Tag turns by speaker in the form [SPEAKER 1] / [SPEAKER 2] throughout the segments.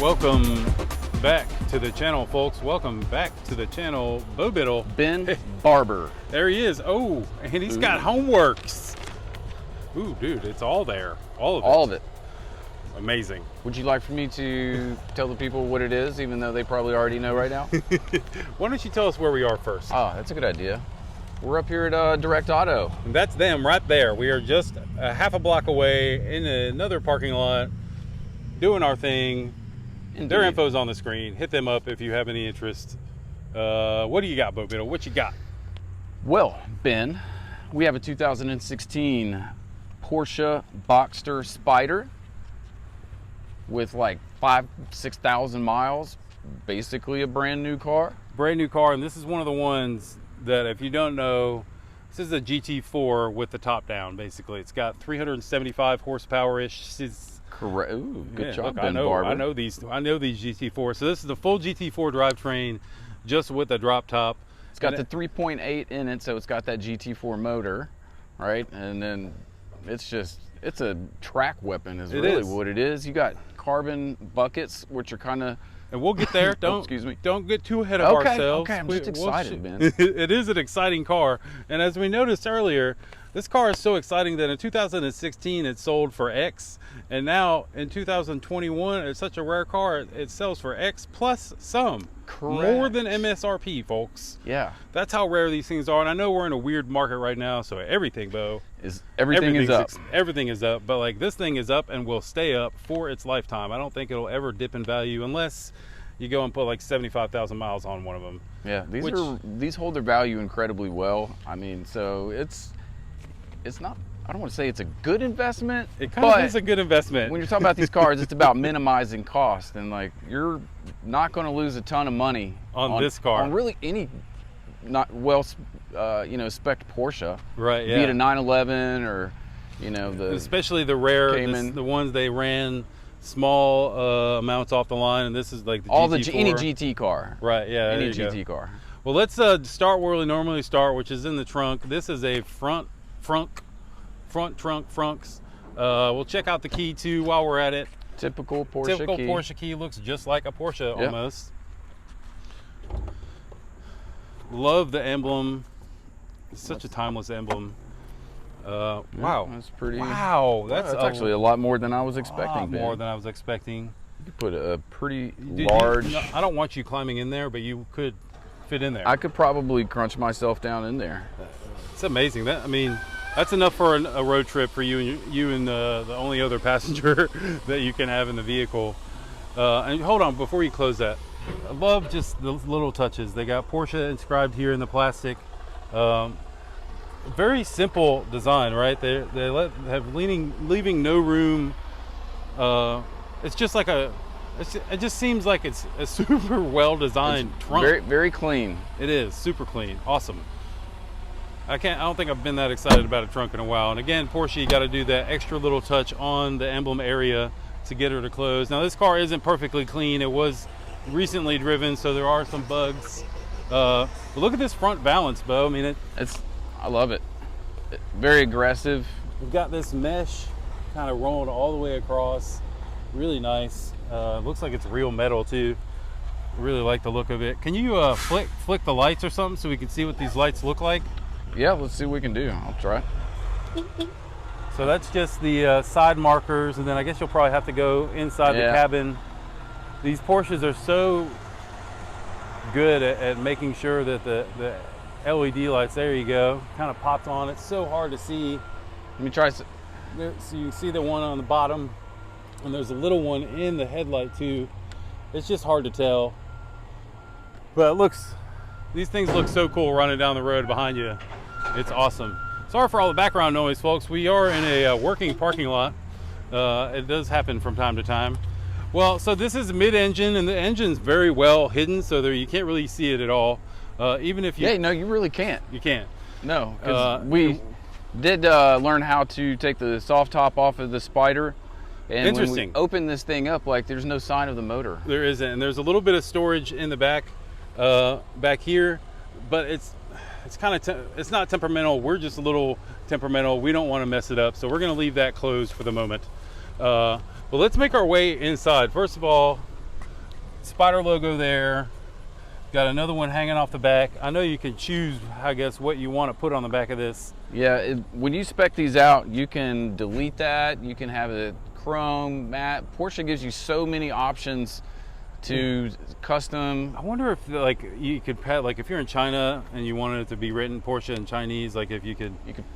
[SPEAKER 1] Welcome back to the channel, folks. Welcome back to the channel. Bo Biddle.
[SPEAKER 2] Ben Barber.
[SPEAKER 1] There he is. Oh, and he's got homeworks. Ooh, dude, it's all there. All of it.
[SPEAKER 2] All of it.
[SPEAKER 1] Amazing.
[SPEAKER 2] Would you like for me to tell the people what it is, even though they probably already know right now?
[SPEAKER 1] Why don't you tell us where we are first?
[SPEAKER 2] Oh, that's a good idea. We're up here at Direct Auto.
[SPEAKER 1] And that's them right there. We are just a half a block away in another parking lot doing our thing.
[SPEAKER 2] Indeed.
[SPEAKER 1] Their info's on the screen. Hit them up if you have any interest. What do you got, Bo Biddle? What you got?
[SPEAKER 2] Well, Ben, we have a 2016 Porsche Boxster Spyder with like 6,000 miles. Basically a brand new car.
[SPEAKER 1] Brand new car, and this is one of the ones that, if you don't know, this is a GT4 with the top down. Basically, it's got 375 horsepower-ish.
[SPEAKER 2] Correct. Ooh, good job,
[SPEAKER 1] look,
[SPEAKER 2] Ben Barber.
[SPEAKER 1] I know these GT4. So this is the full GT4 drivetrain, just with a drop top.
[SPEAKER 2] It's got the 3.8 in it, so it's got that GT4 motor, right? And then it's a track weapon is really what it is. You got carbon buckets, which are kind of...
[SPEAKER 1] And we'll get there. Don't,
[SPEAKER 2] excuse me.
[SPEAKER 1] Don't get too ahead of ourselves.
[SPEAKER 2] Okay, I'm just excited, man.
[SPEAKER 1] It is an exciting car. And as we noticed earlier, this car is so exciting that in 2016 it sold for X. And now in 2021, it's such a rare car, it sells for X plus some.
[SPEAKER 2] Correct.
[SPEAKER 1] More than MSRP, folks.
[SPEAKER 2] Yeah.
[SPEAKER 1] That's how rare these things are. And I know we're in a weird market right now, so everything, Bo.
[SPEAKER 2] Everything is up.
[SPEAKER 1] Everything is up. But like, this thing is up and will stay up for its lifetime. I don't think it'll ever dip in value unless you go and put like 75,000 miles on one of them.
[SPEAKER 2] Yeah, these hold their value incredibly well. I mean, so it's not, I don't want to say it's a good investment.
[SPEAKER 1] It kind of is a good investment.
[SPEAKER 2] When you're talking about these cars, it's about minimizing cost, and like, you're not going to lose a ton of money
[SPEAKER 1] on this car.
[SPEAKER 2] On really any not well, spec Porsche.
[SPEAKER 1] Right. Yeah.
[SPEAKER 2] Be it a 911 or,
[SPEAKER 1] especially the rare,
[SPEAKER 2] Cayman.
[SPEAKER 1] the ones they ran small amounts off the line, and this is like the GT4.
[SPEAKER 2] Any GT car.
[SPEAKER 1] Right. Yeah.
[SPEAKER 2] Any GT car.
[SPEAKER 1] Well, let's start where we normally start, which is in the trunk. This is a front trunk frunks. We'll check out the key too while we're at it.
[SPEAKER 2] Typical Porsche key.
[SPEAKER 1] Porsche key, looks just like a Porsche almost. Love the emblem. It's such a timeless emblem. Wow,
[SPEAKER 2] that's pretty.
[SPEAKER 1] Wow, that's
[SPEAKER 2] actually a lot more than I was expecting.
[SPEAKER 1] More than I was expecting.
[SPEAKER 2] You could put a pretty large.
[SPEAKER 1] I don't want you climbing in there, but you could fit in there.
[SPEAKER 2] I could probably crunch myself down in there.
[SPEAKER 1] It's amazing. That's enough for a road trip for you and the only other passenger that you can have in the vehicle. And hold on, before you close that, I love just the little touches. They got Porsche inscribed here in the plastic. Very simple design, right? Leaving no room. It's just like it just seems like it's a super well designed trunk.
[SPEAKER 2] Very, very clean.
[SPEAKER 1] It is super clean. Awesome. I don't think I've been that excited about a trunk in a while. And again, Porsche, you got to do that extra little touch on the emblem area to get her to close. Now, this car isn't perfectly clean. It was recently driven, so there are some bugs. But look at this front balance, Bo. I mean,
[SPEAKER 2] I love it. Very aggressive.
[SPEAKER 1] We've got this mesh kind of rolled all the way across. Really nice. Looks like it's real metal too. Really like the look of it. Can you flick the lights or something so we can see what these lights look like?
[SPEAKER 2] Yeah, let's see what we can do. I'll try.
[SPEAKER 1] So that's just the side markers, and then I guess you'll probably have to go inside the cabin. These Porsches are so good at making sure that the LED lights, there you go, kind of popped on. It's so hard to see.
[SPEAKER 2] Let me try.
[SPEAKER 1] So you can see the one on the bottom, and there's a little one in the headlight too. It's just hard to tell. But these things look so cool running down the road behind you. It's awesome. Sorry for all the background noise, folks. We are in a working parking lot. It does happen from time to time. Well, so this is mid-engine, and the engine's very well hidden, so you can't really see it at all. Even if you...
[SPEAKER 2] Yeah, no, you really can't.
[SPEAKER 1] You can't.
[SPEAKER 2] No, because we did learn how to take the soft top off of the Spyder. And when we open this thing up, like, there's no sign of the motor.
[SPEAKER 1] There isn't, and there's a little bit of storage in the back here, but it's not temperamental. We're just a little temperamental. We don't want to mess it up, so we're going to leave that closed for the moment. But let's make our way inside. First of all, Spyder logo there. Got another one hanging off the back. I know you can choose, I guess, what you want to put on the back of this.
[SPEAKER 2] Yeah, when you spec these out, you can delete that. You can have it chrome, matte. Porsche gives you so many options to custom.
[SPEAKER 1] I wonder if like you could like if you're in China and you wanted it to be written Porsche in Chinese, like if you could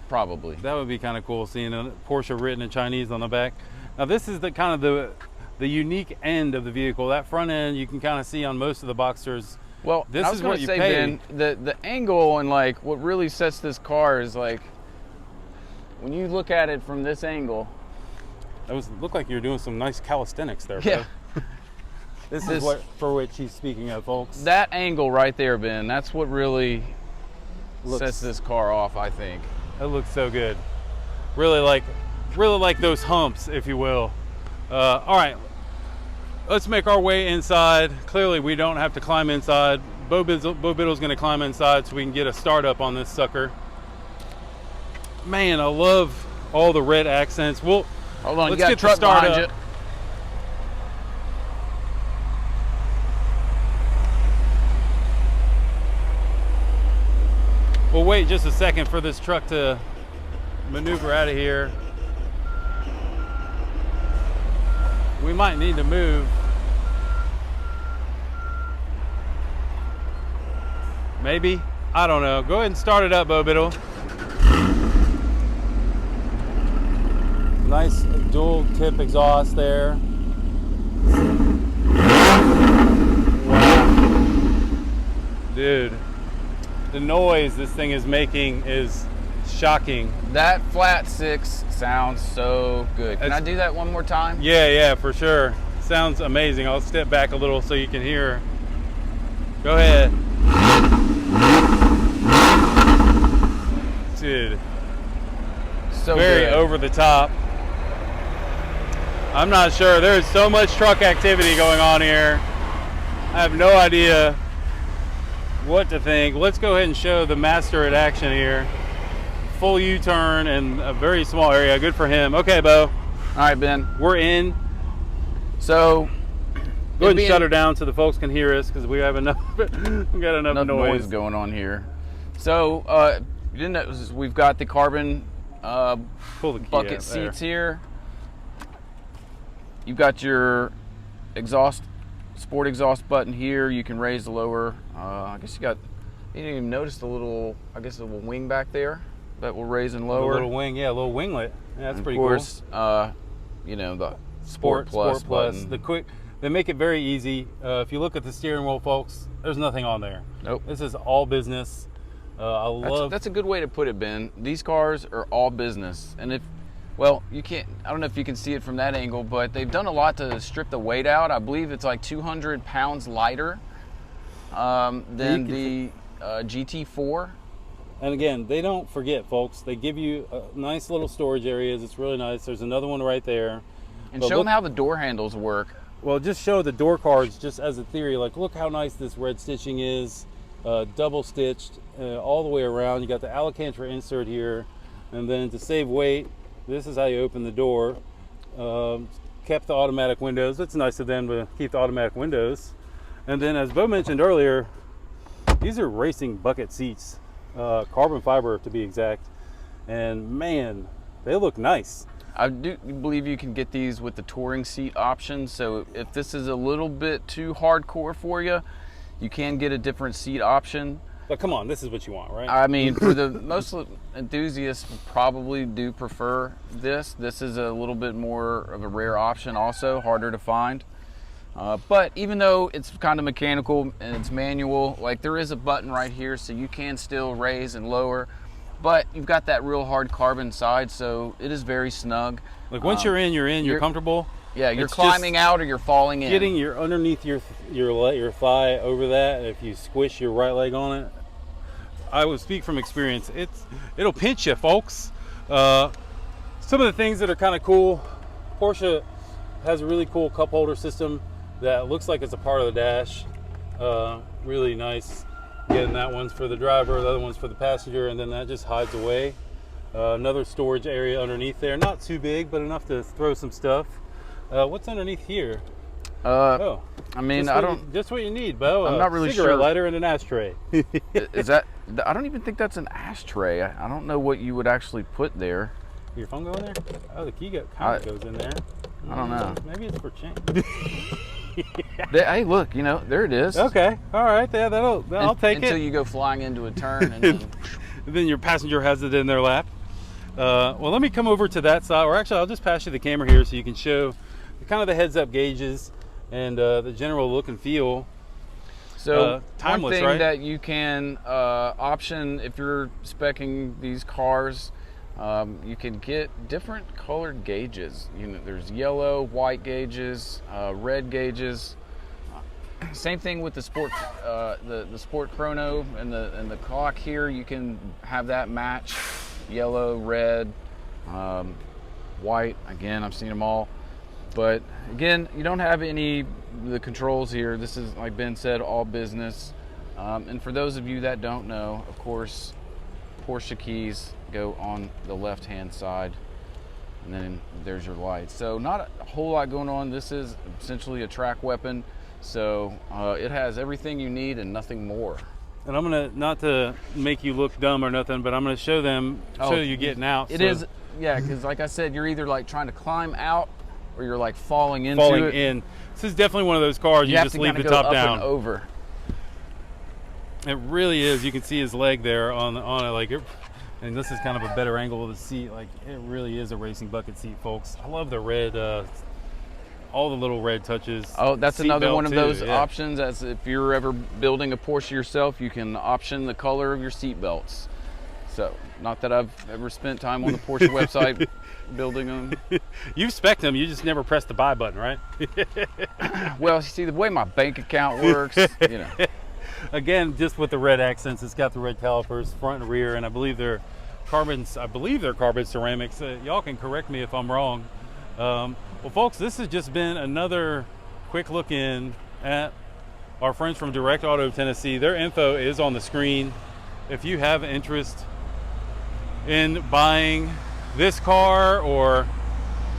[SPEAKER 2] probably.
[SPEAKER 1] That would be kind of cool, seeing a Porsche written in Chinese on the back. Now this is the kind of the unique end of the vehicle. That front end you can kind of see on most of the Boxsters.
[SPEAKER 2] Well,
[SPEAKER 1] this is what you pay.
[SPEAKER 2] Ben, the angle and like what really sets this car is like when you look at it from this angle.
[SPEAKER 1] That looked like you were doing some nice calisthenics there.
[SPEAKER 2] Yeah.
[SPEAKER 1] This is what for which he's speaking of, folks.
[SPEAKER 2] That angle right there, Ben, that's what really sets this car off, I think.
[SPEAKER 1] That looks so good. Really like those humps, if you will. All right, let's make our way inside. Clearly, we don't have to climb inside. Bo Biddle's going to climb inside so we can get a start up on this sucker. Man, I love all the red accents. Hold
[SPEAKER 2] on, let's get the start up.
[SPEAKER 1] We'll wait just a second for this truck to maneuver out of here. We might need to move. Maybe. I don't know. Go ahead and start it up, Bo Biddle. Nice dual tip exhaust there. Wow. Dude. The noise this thing is making is shocking.
[SPEAKER 2] That flat six sounds so good. Can I do that one more time?
[SPEAKER 1] Yeah, for sure. Sounds amazing. I'll step back a little so you can hear. Go ahead. Dude.
[SPEAKER 2] So
[SPEAKER 1] very
[SPEAKER 2] good.
[SPEAKER 1] Over the top. I'm not sure. There's so much truck activity going on here. I have no idea what to think. Let's go ahead and show the master in action here. Full U-turn in a very small area. Good for him. Okay, Bo.
[SPEAKER 2] All right, Ben.
[SPEAKER 1] We're in.
[SPEAKER 2] So
[SPEAKER 1] go ahead and shut her down so the folks can hear us, because we have enough. We got enough
[SPEAKER 2] noise going on here. So you didn't notice we've got the carbon bucket seats here. You've got your sport exhaust button here. You can raise the lower. I guess you didn't even notice the little, a little wing back there that will raise and lower.
[SPEAKER 1] A little wing, yeah, a little winglet. Yeah, that's pretty
[SPEAKER 2] cool. Of course, you know, the Sport Plus button.
[SPEAKER 1] The quick, they make it very easy. If you look at the steering wheel, folks, there's nothing on there.
[SPEAKER 2] Nope.
[SPEAKER 1] This is all business.
[SPEAKER 2] That's a good way to put it, Ben. These cars are all business, and well, you can't. I don't know if you can see it from that angle, but they've done a lot to strip the weight out. I believe it's like 200 pounds lighter than the GT4.
[SPEAKER 1] And again, they don't forget, folks. They give you nice little storage areas. It's really nice. There's another one right there.
[SPEAKER 2] And show them how the door handles work.
[SPEAKER 1] Well, just show the door cards just as a theory. Like, look how nice this red stitching is. Double stitched all the way around. You got the Alcantara insert here. And then to save weight, this is how you open the door. Kept the automatic windows. It's nice of them to keep the automatic windows. And then, as Bo mentioned earlier, these are racing bucket seats, carbon fiber to be exact. And man, they look nice.
[SPEAKER 2] I do believe you can get these with the touring seat option. So if this is a little bit too hardcore for you, you can get a different seat option.
[SPEAKER 1] But come on, this is what you want, right?
[SPEAKER 2] I mean, for the most enthusiasts probably do prefer this. This is a little bit more of a rare option also, harder to find. But even though it's kind of mechanical and it's manual, like there is a button right here so you can still raise and lower. But you've got that real hard carbon side, so it is very snug.
[SPEAKER 1] Like once you're in, you're comfortable.
[SPEAKER 2] Yeah, you're climbing out or you're falling in.
[SPEAKER 1] Getting your underneath your thigh over that, if you squish your right leg on it, I will speak from experience. It'll pinch you, folks. Some of the things that are kind of cool, Porsche has a really cool cup holder system that looks like it's a part of the dash. Really nice. Again, that one's for the driver, the other one's for the passenger, and then that just hides away. Another storage area underneath there. Not too big, but enough to throw some stuff. What's underneath here?
[SPEAKER 2] I mean, I don't.
[SPEAKER 1] Just what you need, Bo.
[SPEAKER 2] I'm not really
[SPEAKER 1] cigarette
[SPEAKER 2] sure.
[SPEAKER 1] lighter and an ashtray.
[SPEAKER 2] Is that? I don't even think that's an ashtray. I don't know what you would actually put there.
[SPEAKER 1] Your phone go in there? Oh, the key kind of goes in there.
[SPEAKER 2] I don't know.
[SPEAKER 1] Maybe it's for change.
[SPEAKER 2] Hey, look, you know, there it is.
[SPEAKER 1] Okay, all right, yeah, I'll take it.
[SPEAKER 2] Until you go flying into a turn, and
[SPEAKER 1] then your passenger has it in their lap. Well, let me come over to that side, or actually, I'll just pass you the camera here so you can show kind of the heads-up gauges and the general look and feel.
[SPEAKER 2] So
[SPEAKER 1] timeless,
[SPEAKER 2] one thing
[SPEAKER 1] right?
[SPEAKER 2] that you can option if you're speccing these cars, you can get different colored gauges. You know, there's yellow, white gauges, red gauges. Same thing with the sport, the sport chrono and the clock here. You can have that match yellow, red, white. Again, I've seen them all. But again, you don't have any the controls here. This is, like Ben said, all business. And for those of you that don't know, of course, Porsche keys go on the left-hand side, and then there's your lights. So not a whole lot going on. This is essentially a track weapon. So it has everything you need and nothing more.
[SPEAKER 1] And I'm gonna, not to make you look dumb or nothing, but I'm gonna show you getting out.
[SPEAKER 2] It is, yeah, because like I said, you're either like trying to climb out or you're like falling into it.
[SPEAKER 1] In. This is definitely one of those cars you just leave the top down.
[SPEAKER 2] And over.
[SPEAKER 1] It really is. You can see his leg there on it, like it, and this is kind of a better angle of the seat. Like, it really is a racing bucket seat, folks. I love the red, all the little red touches.
[SPEAKER 2] Oh, that's another one of those
[SPEAKER 1] yeah.
[SPEAKER 2] options. As if you're ever building a Porsche yourself, you can option the color of your seat belts. So, not that I've ever spent time on the Porsche website building them.
[SPEAKER 1] You've spec'd them, you just never pressed the buy button, right?
[SPEAKER 2] Well, see, the way my bank account works, you know.
[SPEAKER 1] Again, just with the red accents, it's got the red calipers, front and rear, and I believe they're carbon ceramics. Y'all can correct me if I'm wrong. Well, folks, this has just been another quick look in at our friends from Direct Auto Tennessee. Their info is on the screen. If you have interest in buying this car, or,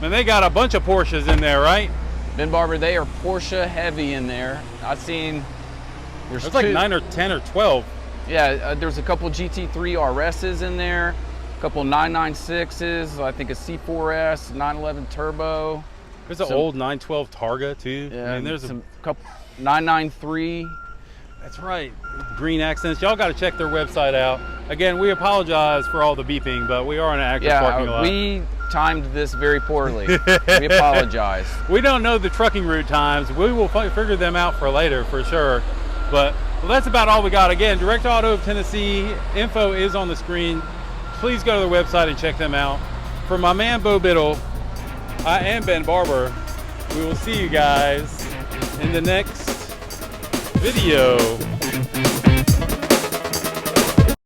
[SPEAKER 1] man, they got a bunch of Porsches in there, right?
[SPEAKER 2] Ben Barber, they are Porsche heavy in there. I've seen
[SPEAKER 1] there's like 9 or 10 or 12.
[SPEAKER 2] Yeah, there's a couple GT3 RSs in there, a couple 996s, I think a C4S, 911 Turbo.
[SPEAKER 1] There's an old 912 Targa too.
[SPEAKER 2] Yeah,
[SPEAKER 1] I mean, there's
[SPEAKER 2] some couple 993.
[SPEAKER 1] That's right, green accents. Y'all got to check their website out. Again, we apologize for all the beeping, but we are in an active parking lot.
[SPEAKER 2] We timed this very poorly. We apologize.
[SPEAKER 1] We don't know the trucking route times. We will figure them out for later, for sure. But well, that's about all we got. Again, Direct Auto of Tennessee, info is on the screen. Please go to their website and check them out. For my man Bo Biddle, I am Ben Barber. We will see you guys in the next video.